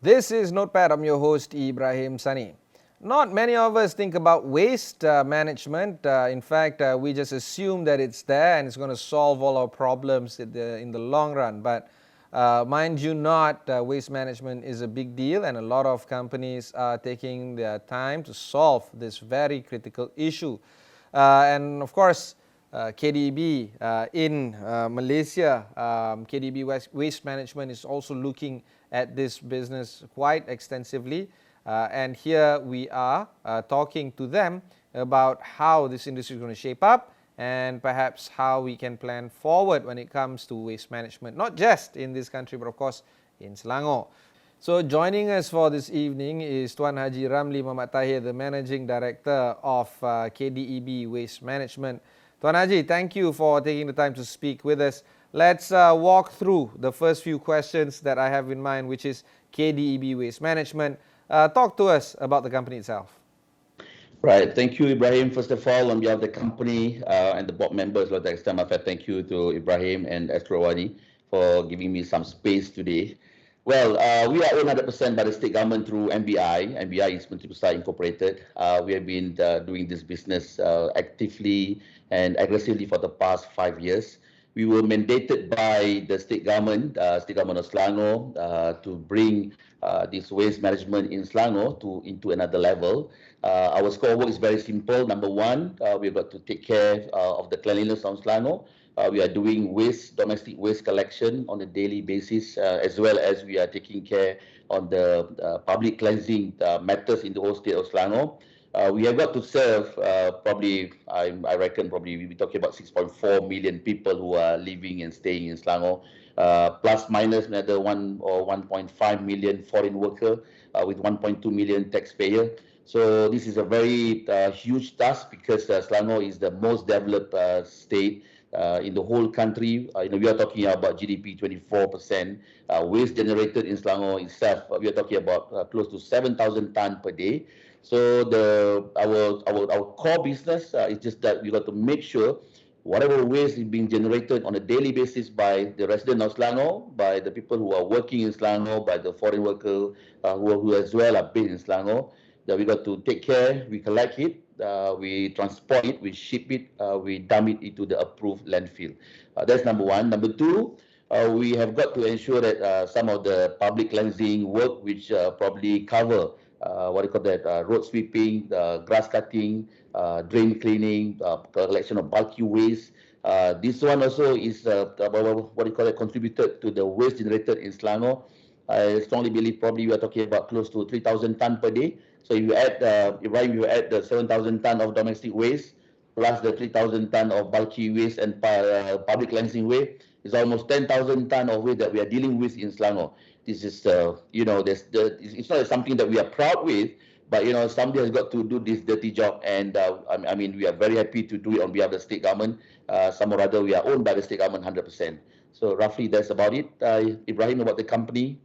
This is Notepad. I'm your host, Ibrahim Sani. Not many of us think about waste management. In fact, we just assume that it's there and it's going to solve all our problems in the long run. But mind you not, waste management is a big deal, and a lot of companies are taking their time to solve this very critical issue. And of course, KDEB in Malaysia, KDEB Waste Management is also looking at this business quite extensively. And here we are talking to them about how this industry is going to shape up and perhaps how we can plan forward when it comes to waste management, not just in this country, but of course in Selangor. So joining us for this evening is Tuan Haji Ramli Mohd Tahir, the Managing Director of KDEB Waste Management. Tuan Haji, thank you for taking the time to speak with us. Let's walk through the first few questions that I have in mind, which is KDEB Waste Management. Talk to us about the company itself. Right. Thank you, Ibrahim. First of all, on behalf of the company and the board members, I'd like to extend my thank you to Ibrahim and Astro AWANI for giving me some space today. Well, we are owned 100% by the state government through MBI. MBI is Menteri Besar Incorporated. We have been doing this business actively and aggressively for the past 5 years. We were mandated by the state government of Selangor, to bring this waste management in Selangor into another level. Our scope of work is very simple. Number one, we've got to take care of the cleanliness of Selangor. We are doing domestic waste collection on a daily basis, as well as we are taking care on the public cleansing matters in the whole state of Selangor. We have got to serve I reckon probably we'll be talking about 6.4 million people who are living and staying in Selangor, plus minus another 1.5 million foreign worker, with 1.2 million taxpayer. So this is a very huge task because Selangor is the most developed state in the whole country. We are talking about GDP 24%. Waste generated in Selangor itself, we are talking about close to 7,000 tons per day. So our core business is just that we got to make sure whatever waste is being generated on a daily basis by the residents of Selangor, by the people who are working in Selangor, by the foreign workers who as well are based in Selangor, that we got to take care, we collect it, we transport it, we ship it, we dump it into the approved landfill. That's number one. Number two, we have got to ensure that some of the public cleansing work, which probably cover road sweeping, grass cutting, drain cleaning, collection of bulky waste. This one also is contributed to the waste generated in Selangor. I strongly believe probably we are talking about close to 3,000 tons per day. So if you add, you add the 7,000 tons of domestic waste plus the 3,000 tons of bulky waste and public cleansing waste, it's almost 10,000 tons of waste that we are dealing with in Selangor. This is, it's not something that we are proud with, but somebody has got to do this dirty job, and I mean, we are very happy to do it on behalf of the state government. Some or rather, we are owned by the state government 100%. So roughly, that's about it. Ibrahim, about the company.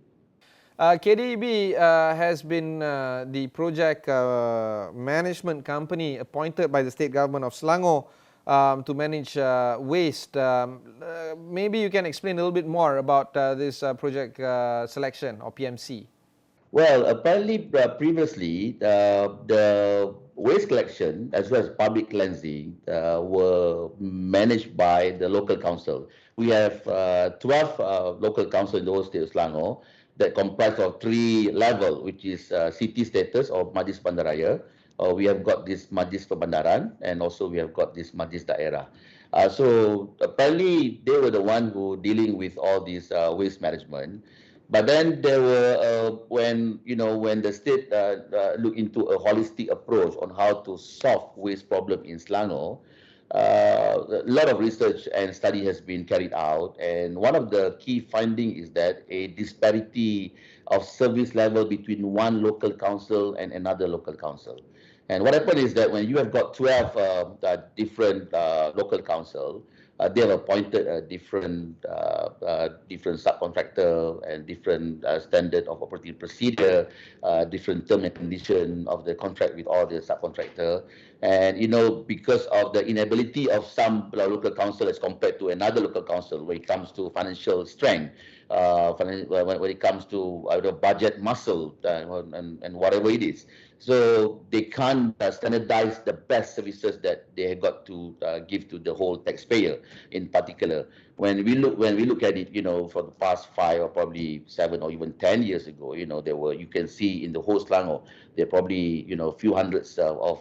KDEB has been the project management company appointed by the state government of Selangor to manage waste. Maybe you can explain a little bit more about this project selection or PMC. Well, apparently previously the waste collection as well as public cleansing were managed by the local council. We have 12 local council in the whole state of Selangor that comprise of three level, which is city status or Majlis Bandaraya. We have got this Majlis Perbandaran, and also we have got this Majlis Daerah. So apparently they were the one who dealing with all this waste management. But then there were when the state looked into a holistic approach on how to solve waste problem in Selangor, a lot of research and study has been carried out, and one of the key findings is that a disparity of service level between one local council and another local council. And what happened is that when you have got 12 different local council, they have appointed a different subcontractor and different standard of operating procedure, different term and condition of the contract with all the subcontractor. And because of the inability of some local council as compared to another local council when it comes to financial strength, when it comes to budget muscle and whatever it is. So they can't standardize the best services that they have got to give to the whole taxpayer in particular. When we look at it, for the past 5 or probably 7 or even 10 years ago, you can see in the whole Selangor, there are probably few hundreds of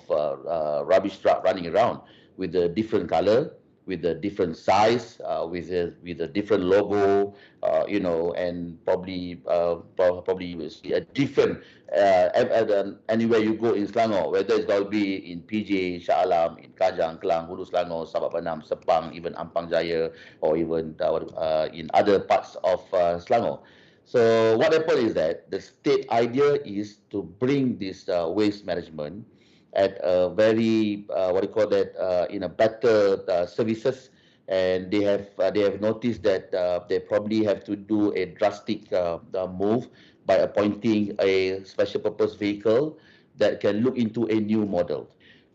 rubbish truck running around with a different color, with a different size, with a different logo, and probably you will see a different anywhere you go in Selangor, whether it's going to be in PJ, Shah Alam, in Kajang, Kelang, Hulu Selangor, Sabak Panam, Sepang, even Ampang Jaya, or even in other parts of Selangor. So what happened is that the state idea is to bring this waste management at a very in a better services, and they have noticed that they probably have to do a drastic move by appointing a special purpose vehicle that can look into a new model.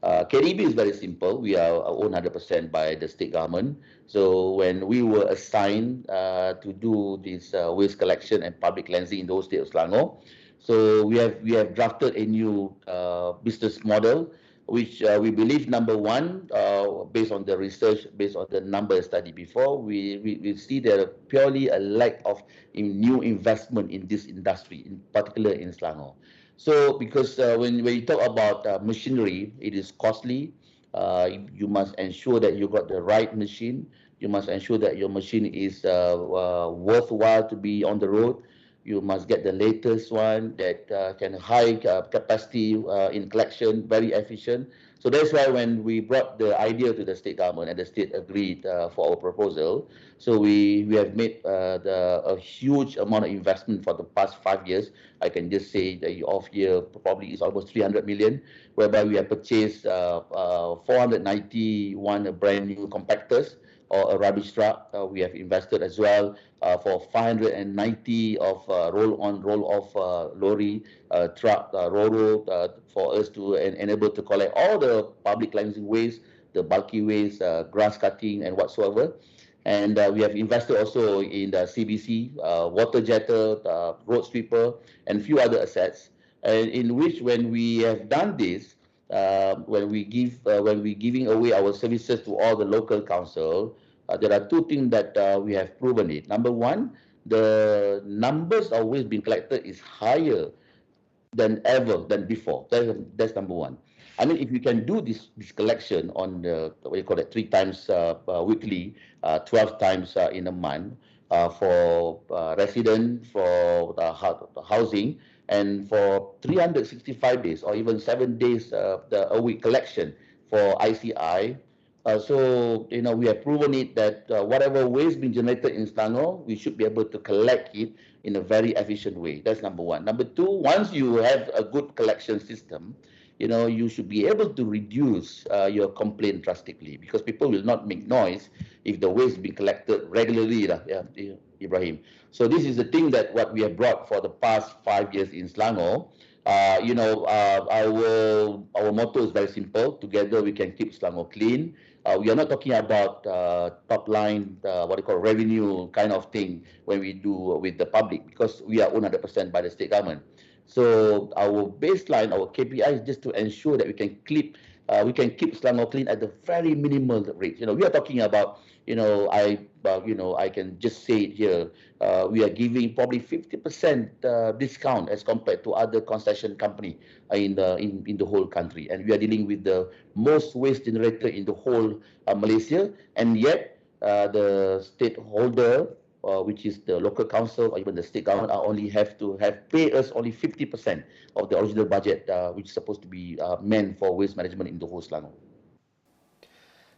KDEB is very simple. We are owned 100% by the state government. So when we were assigned to do this waste collection and public cleansing in the whole state of Selangor, so we have drafted a new business model, which we believe, number one, based on the research, based on the number study before, we see there purely a lack of new investment in this industry, in particular in Selangor. So because when you talk about machinery, it is costly. You must ensure that you got the right machine. You must ensure that your machine is worthwhile to be on the road. You must get the latest one that can high capacity in collection, very efficient. So that's why when we brought the idea to the state government and the state agreed for our proposal, so we have made a huge amount of investment for the past 5 years. I can just say the off year probably is almost 300 million, whereby we have purchased 491 brand new compactors or a rubbish truck. We have invested as well for 590 of roll-on, roll-off lorry truck, Roro, for us to enable to collect all the public cleansing waste, the bulky waste, grass cutting and whatsoever. And we have invested also in the CBC, water jetter, road sweeper, and few other assets. And in which, when we have done this, when we giving away our services to all the local council, there are two things that we have proven it. Number one, the numbers of waste being collected is higher than before. That's number one. I mean, if you can do this collection on the, 3 times weekly, 12 times in a month, for resident, for housing, and for 365 days or even 7 days a week collection for ICI. So we have proven it that whatever waste being generated in Selangor, we should be able to collect it in a very efficient way. That's number one. Number two, once you have a good collection system, you should be able to reduce your complaint drastically, because people will not make noise if the waste being collected regularly, Ibrahim. So this is the thing that what we have brought for the past 5 years in Selangor. Our motto is very simple: together we can keep Selangor clean. We are not talking about top line, revenue kind of thing when we do with the public, because we are owned 100% by the state government. So our baseline, our KPI is just to ensure that we can keep Selangor clean at the very minimal rate. We are talking about, I can just say it here. We are giving probably 50% discount as compared to other concession company in the whole country, and we are dealing with the most waste generator in the whole Malaysia, and yet the stakeholder, which is the local council or even the state government, only have to pay us only 50% of the original budget, which is supposed to be meant for waste management in the whole Selangor.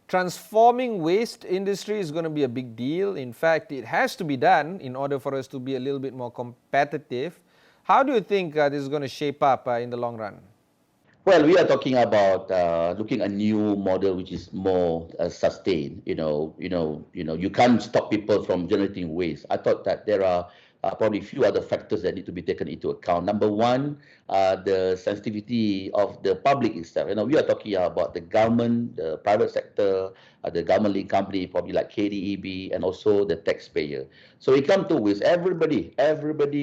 Transforming waste industry is going to be a big deal. In fact, it has to be done in order for us to be a little bit more competitive. How do you think this is going to shape up in the long run? Well, we are talking about looking at a new model which is more sustained. You can't stop people from generating waste. I thought that there are probably a few other factors that need to be taken into account. Number one, the sensitivity of the public itself. We are talking about the government, the private sector, the government-linked company, probably like KDEB, and also the taxpayer. So it comes to waste. Everybody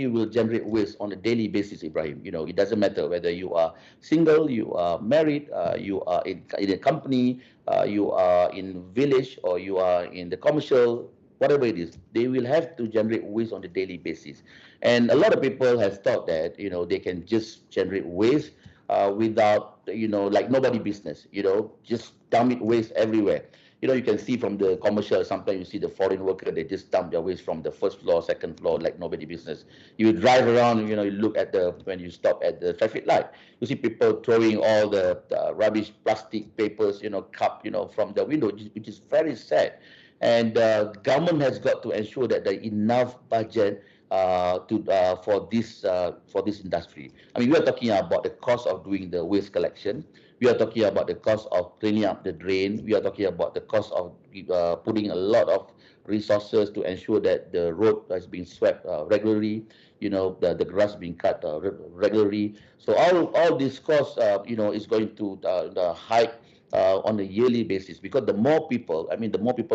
will generate waste on a daily basis, Ibrahim. It doesn't matter whether you are single, you are married, you are in a company, you are in village, or you are in the commercial, whatever it is, they will have to generate waste on a daily basis. And a lot of people have thought that, they can just generate waste without, like nobody business, just dump it waste everywhere. You can see from the commercial, sometimes you see the foreign worker, they just dump their waste from the first floor, second floor, like nobody business. You drive around, you look at when you stop at the traffic light, you see people throwing all the rubbish, plastic, papers, cup, from the window, which is very sad. And government has got to ensure that there is enough budget for this industry. I mean, we are talking about the cost of doing the waste collection. We are talking about the cost of cleaning up the drain. We are talking about the cost of putting a lot of resources to ensure that the road is being swept regularly. The grass being cut regularly. So all these costs, is going to hike on a yearly basis, because the more people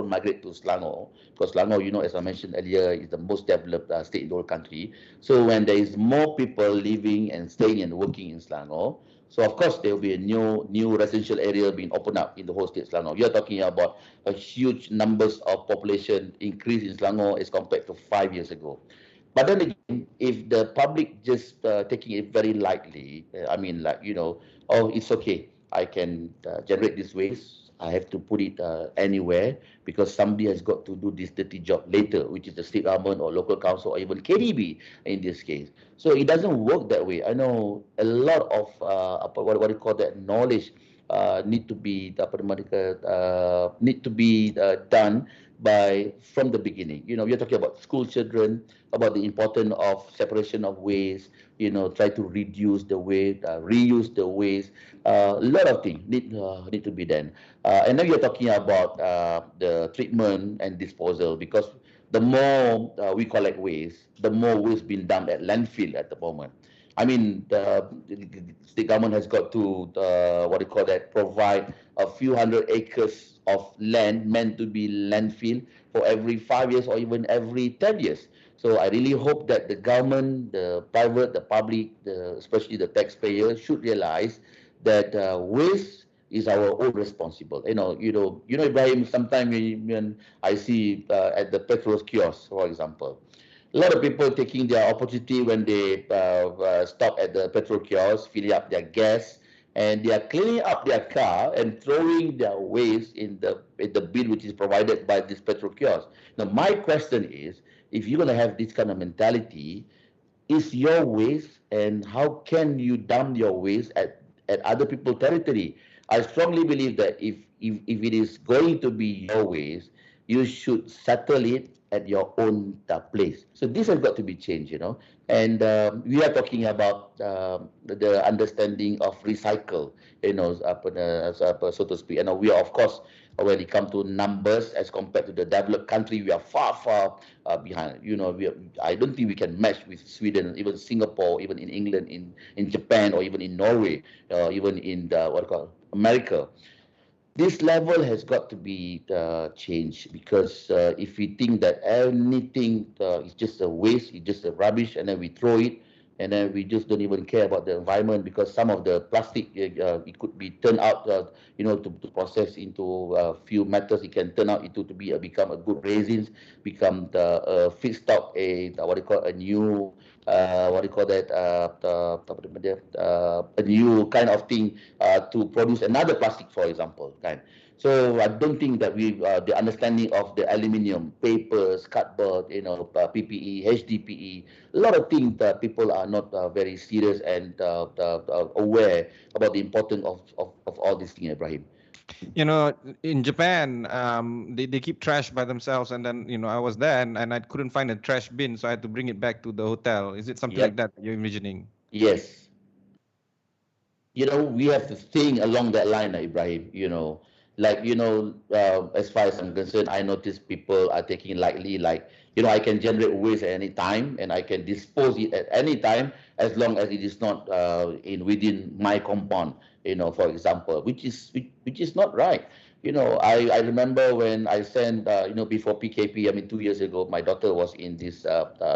migrate to Selangor, because Selangor, as I mentioned earlier, is the most developed state in the whole country. So when there is more people living and staying and working in Selangor, so of course there will be a new residential area being opened up in the whole state of Selangor. You are talking about a huge numbers of population increase in Selangor as compared to 5 years ago. But then again, if the public just taking it very lightly, oh, it's okay, I can generate this waste. I have to put it anywhere because somebody has got to do this dirty job later, which is the state government or local council or even KDB in this case. So it doesn't work that way. I know a lot of what do you call that, knowledge need to be done from the beginning. We're talking about school children, about the importance of separation of waste. Try to reduce the waste, reuse the waste. A lot of things need to be done. And now you're talking about the treatment and disposal, because the more we collect waste, the more waste being dumped at landfill at the moment. I mean, the state government has got to provide a few hundred acres of land meant to be landfill for every 5 years or even every 10 years. So I really hope that the government, the private, the public, especially the taxpayer, should realize that waste is our own responsible. Ibrahim, sometimes when I see at the petrol kiosk, for example, a lot of people taking their opportunity when they stop at the petrol kiosk, filling up their gas, and they are cleaning up their car and throwing their waste in the bin which is provided by this petrol kiosk. Now, my question is, if you're going to have this kind of mentality, is your waste, and how can you dump your waste at other people's territory? I strongly believe that if it is going to be your waste, you should settle it at your own place. So this has got to be changed. And we are talking about the understanding of recycle, so to speak. And we are, of course, when it comes to numbers as compared to the developed country, we are far behind. I don't think we can match with Sweden, even Singapore, even in England, in Japan, or even in Norway, even in America. This level has got to be changed, because if we think that anything is just a waste, it's just a rubbish, and then we throw it, and then we just don't even care about the environment, because some of the plastic, it could be turned out, to process into a few metals. It can turn out into become a good resins, become the feedstock, a new a new kind of thing to produce another plastic, for example. Kind. So I don't think that the understanding of the aluminium, papers, cardboard, PPE, HDPE, a lot of things that people are not very serious and aware about the importance of all these things, Ibrahim. In Japan, they keep trash by themselves, and then I was there and I couldn't find a trash bin, so I had to bring it back to the hotel. Is it something like that you're envisioning? Yes. we have to think along that line, Ibrahim. Like, as far as I'm concerned, I notice people are taking lightly, like, I can generate waste at any time and I can dispose it at any time as long as it is not in within my compound, for example, which is not right. I remember when I sent, before PKP, I mean, 2 years ago, my daughter was in this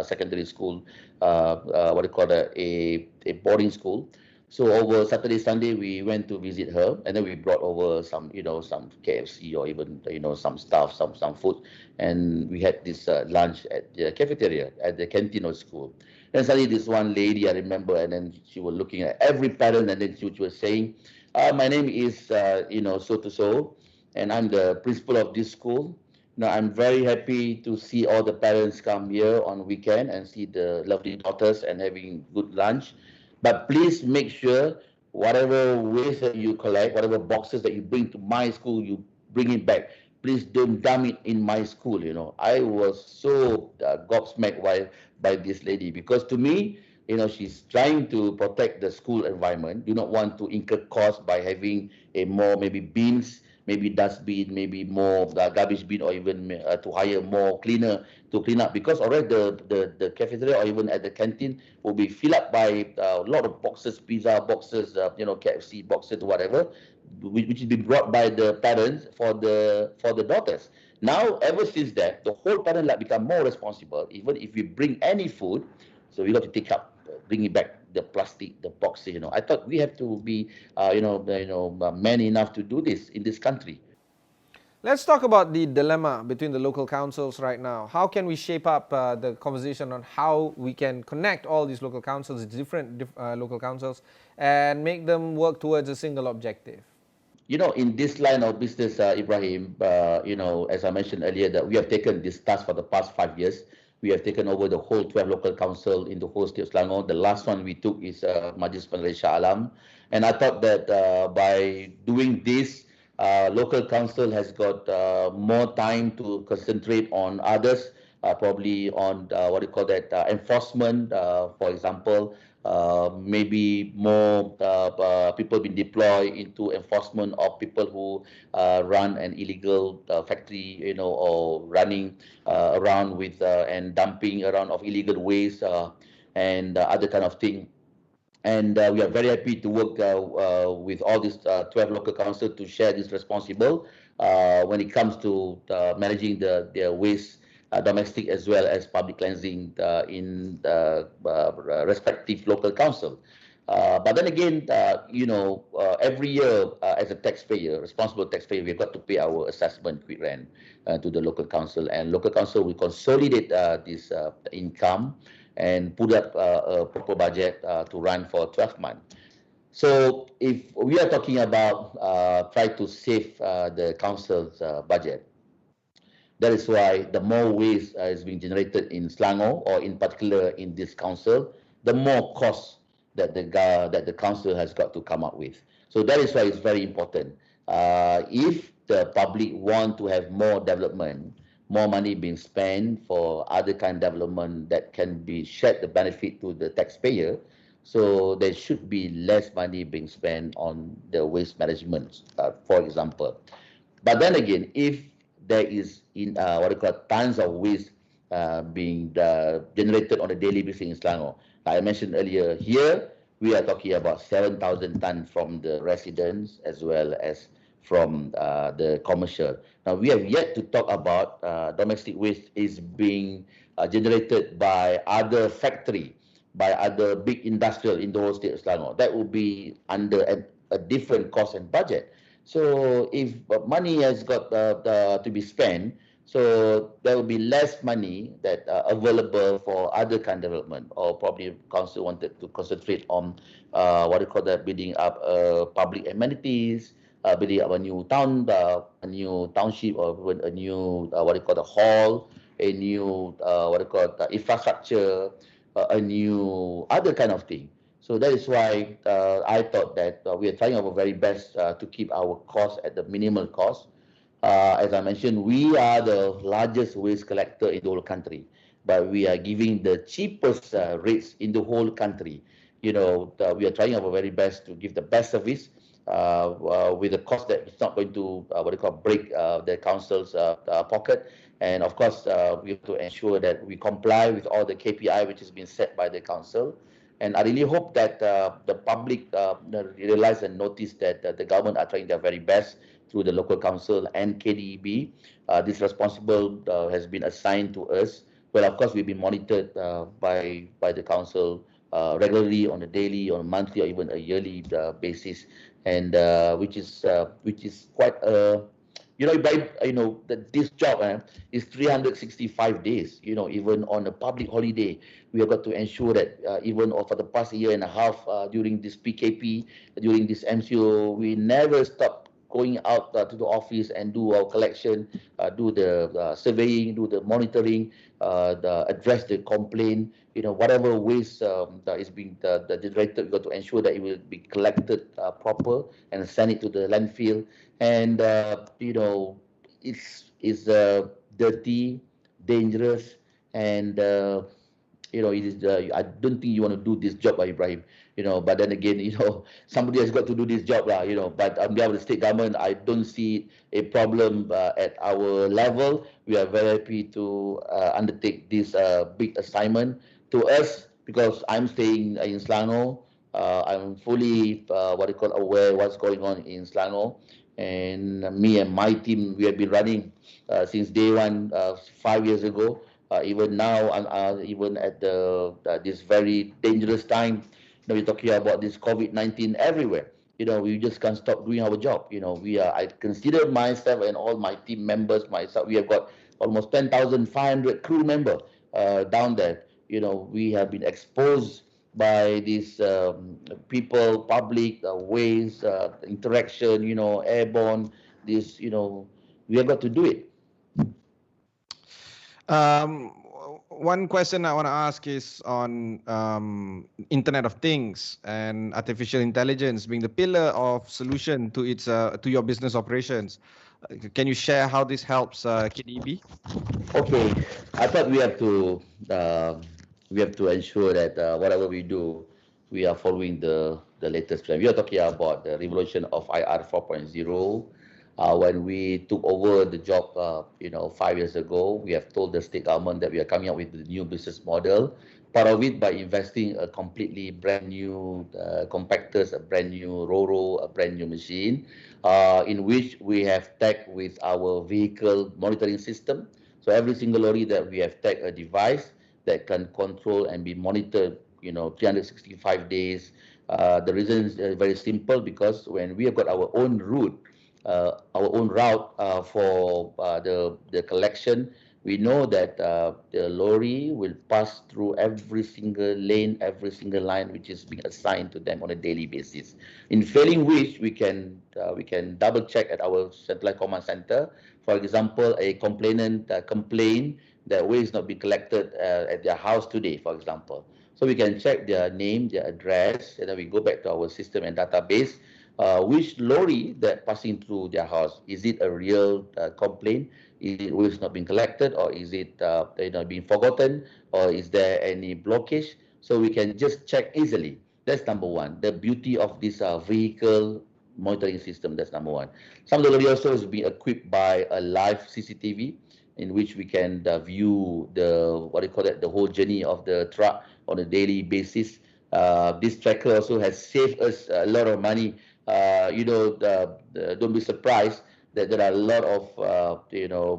secondary school, what do you call that, a boarding school. So over Saturday, Sunday, we went to visit her, and then we brought over some, some KFC or even, some stuff, some food, and we had this lunch at the cafeteria at the canteen of school. Then suddenly, this one lady I remember, and then she was looking at every parent, and then she was saying, "My name is, so to so, and I'm the principal of this school. Now I'm very happy to see all the parents come here on weekend and see the lovely daughters and having good lunch. But please make sure whatever waste that you collect, whatever boxes that you bring to my school, you bring it back. Please don't dump it in my school." I was so gobsmacked by this lady, because to me, she's trying to protect the school environment, do not want to incur cost by having a more maybe bins, maybe dustbin, maybe more garbage bin, or even to hire more cleaner to clean up, because already the cafeteria or even at the canteen will be filled up by a lot of boxes, pizza boxes, KFC boxes, whatever, which is being brought by the parents for the daughters. Now, ever since that, the whole parent like become more responsible. Even if we bring any food, so we got to take up, bring it back, the plastic, the boxes. I thought we have to be, man enough to do this in this country. Let's talk about the dilemma between the local councils right now. How can we shape up the conversation on how we can connect all these local councils, different local councils, and make them work towards a single objective? In this line of business, Ibrahim, as I mentioned earlier, that we have taken this task for the past 5 years. We have taken over the whole 12 local council in the whole state of Selangor. The last one we took is Majlis Penerangan Shah Alam. And I thought that by doing this, local council has got more time to concentrate on others, probably on what do you call that, enforcement, for example. Maybe more people being deployed into enforcement of people who run an illegal factory, or running around with and dumping around of illegal waste and other kind of thing. And we are very happy to work with all these 12 local councils to share this responsible when it comes to managing their waste, domestic as well as public cleansing in respective local council. But then again, every year as a taxpayer, responsible taxpayer, we've got to pay our assessment quit rent to the local council, and local council will consolidate this income and put up a proper budget to run for 12 months. So if we are talking about try to save the council's budget, that is why the more waste is being generated in Selangor, or in particular in this council, the more cost that the council has got to come up with. So that is why it's very important. If the public want to have more development, more money being spent for other kind of development that can be shared the benefit to the taxpayer, so there should be less money being spent on the waste management, for example. But then again, if there is in what you call tons of waste being generated on a daily basis in Selangor, like I mentioned earlier, here we are talking about 7,000 tons from the residents as well as from the commercial. Now we have yet to talk about domestic waste is being generated by other factory, by other big industrial in the whole state of Selangor. That will be under a different cost and budget. So if money has got to be spent, so there will be less money that available for other kind of development, or probably council wanted to concentrate on what do you call that, building up public amenities, building up a new town, a new township, or even a new what do you call the hall, a new what do you call the infrastructure, a new other kind of thing. So that is why I thought that we are trying our very best to keep our cost at the minimal cost. As I mentioned, we are the largest waste collector in the whole country, but we are giving the cheapest rates in the whole country. we are trying our very best to give the best service with a cost that is not going to break the council's pocket. And of course, we have to ensure that we comply with all the KPI which has been set by the council. And I really hope that the public realize and notice that the government are trying their very best through the local council and KDEB. This responsible has been assigned to us. Well, of course, we've been monitored by the council regularly on a daily, on a monthly, or even a yearly basis, and which is quite that this job is 365 days. Even on a public holiday, we have got to ensure that even for the past year and a half during this PKP, during this MCO, we never stop going out to the office and do our collection, do the surveying, do the monitoring, address the complaint. Whatever waste that is being generated, we got to ensure that it will be collected proper and send it to the landfill. And it's dirty, dangerous, and it is. I don't think you want to do this job, Ibrahim. But then again, somebody has got to do this job, lah. But on behalf of the state government, I don't see a problem at our level. We are very happy to undertake this big assignment to us because I'm staying in Selangor. I'm fully aware what's going on in Selangor, and me and my team, we have been running since day one 5 years ago. Even now, even at this very dangerous time, we're talking about this COVID-19 everywhere. We just can't stop doing our job. I consider myself and all my team members, myself, we have got almost 10,500 crew members down there. We have been exposed by these people, public, waste, interaction, airborne, we have got to do it. One question I want to ask is on Internet of Things and artificial intelligence being the pillar of solution to your business operations. Can you share how this helps KDEB? Okay, I thought we have to ensure that whatever we do, we are following the latest trend. We are talking about the revolution of IR 4.0. When we took over the job, 5 years ago, we have told the state government that we are coming up with the new business model. Part of it by investing a completely brand new compactors, a brand new RoRo, a brand new machine, in which we have tagged with our vehicle monitoring system. So every single lorry that we have tagged a device that can control and be monitored, 365 days. The reason is very simple, because when we have got our own route for the collection, we know that the lorry will pass through every single lane, every single line which is being assigned to them on a daily basis. In failing which, we can double check at our satellite command center. For example, a complainant complain that waste not being collected at their house today, for example. So we can check their name, their address, and then we go back to our system and database. Which lorry that passing through their house? Is it a real complaint? Is it waste not being collected, or is it being forgotten, or is there any blockage? So we can just check easily. That's number one. The beauty of this vehicle monitoring system. That's number one. Some of the lorry also is being equipped by a live CCTV, in which we can view the whole journey of the truck on a daily basis. This tracker also has saved us a lot of money. Don't be surprised that there are a lot of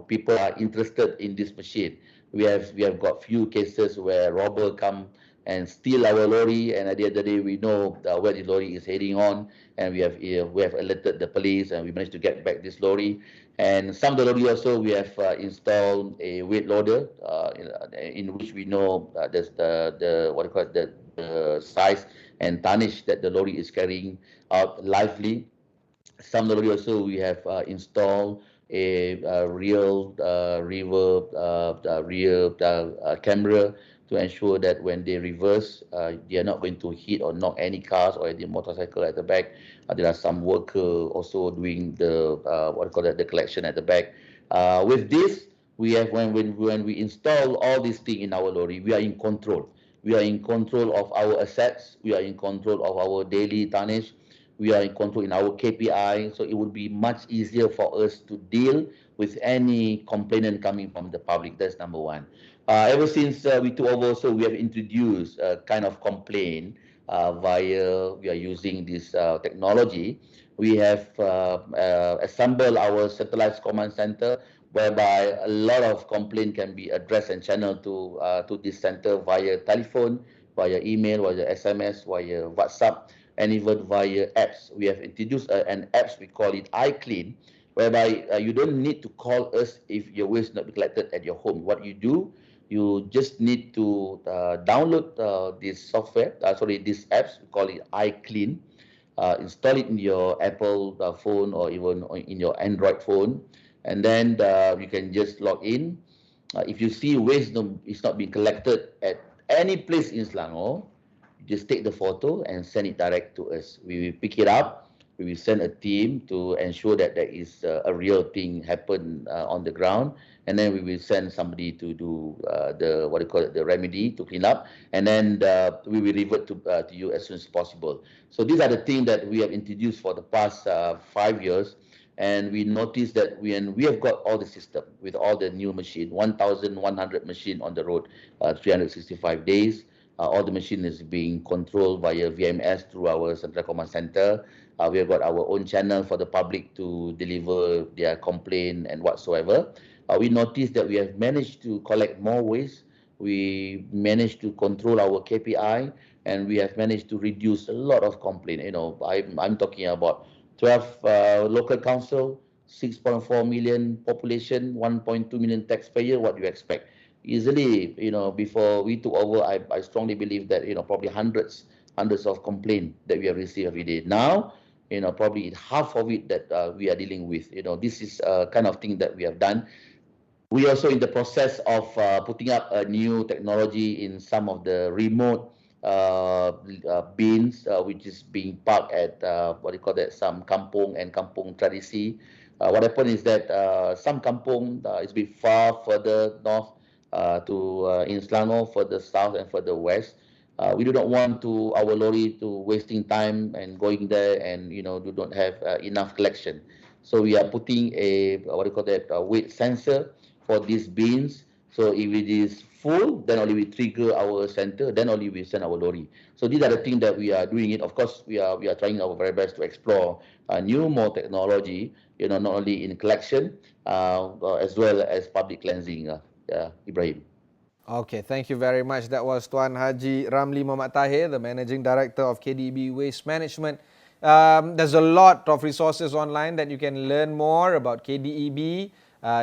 people are interested in this machine. We have got few cases where robber come and steal our lorry, and at the end of the day, we know where the lorry is heading on, and we have alerted the police, and we managed to get back this lorry. And some of the lorry also, we have installed a weight loader, in which we know there's the size and tonnage that the lorry is carrying out lively. Some of the lorry also, we have installed a real rear camera to ensure that when they reverse, they are not going to hit or knock any cars or any motorcycle at the back. There are some worker also doing the the collection at the back. With this, we have when we install all these things in our lorry, we are in control. We are in control of our assets. We are in control of our daily tonnage. We are in control in our KPI. So it would be much easier for us to deal with any complaint coming from the public. That's number one. Ever since we took over, so we have introduced a kind of complaint we are using this technology. We have assembled our satellite command center, whereby a lot of complaint can be addressed and channeled to this center via telephone, via email, via SMS, via WhatsApp, and even via apps. We have introduced an apps, we call it iClean, whereby you don't need to call us if your waste not be collected at your home. What you do, you just need to download this software, this apps, we call it iClean, install it in your Apple phone or even in your Android phone, and then you can just log in. If you see waste is not being collected at any place in Selangor, you just take the photo and send it direct to us. We will pick it up. We will send a team to ensure that there is a real thing happen on the ground, and then we will send somebody to do the remedy to clean up, and then we will revert to you as soon as possible. So these are the things that we have introduced for the past 5 years. And we noticed that we have got all the system with all the new machine, 1,100 machine on the road, 365 days. All the machine is being controlled via VMS through our central command center. We have got our own channel for the public to deliver their complaint and whatsoever. We noticed that we have managed to collect more waste. We managed to control our KPI, and we have managed to reduce a lot of complaint. I'm talking about 12 local council, 6.4 million population, 1.2 million taxpayer. What do you expect? Easily, before we took over, I strongly believe that, probably hundreds of complaints that we have received every day. Now, probably half of it that we are dealing with. This is kind of thing that we have done. We are also in the process of putting up a new technology in some of the remote bins, which is being parked at some kampung and kampung tradisi. What happened is that some kampung is be far further north in Selangor, further south and further west. We do not want our lorry to wasting time and going there and do not have enough collection. So we are putting a weight sensor for these bins. So if it is full, then only we trigger our center, then only we send our lorry. So these are the things that we are doing it. Of course, we are trying our very best to explore more technology, not only in collection as well as public cleansing. Ibrahim. Okay, thank you very much. That was Tuan Haji Ramli Mohd Tahir, the Managing Director of KDEB Waste Management. There's a lot of resources online that you can learn more about KDEB.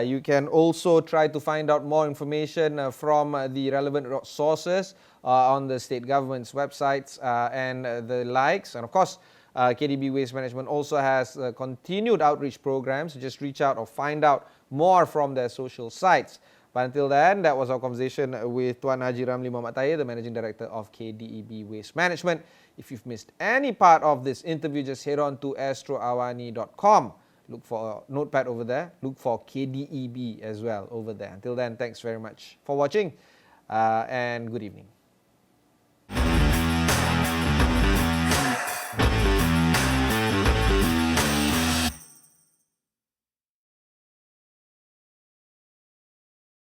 You can also try to find out more information from the relevant sources on the state government's websites and the likes. And of course, KDEB Waste Management also has continued outreach programs. Just reach out or find out more from their social sites. But until then, that was our conversation with Tuan Haji Ramli Mohd Tahir, the Managing Director of KDEB Waste Management. If you've missed any part of this interview, just head on to astroawani.com. Look for Notepad over there. Look for KDEB as well over there. Until then, thanks very much for watching and good evening.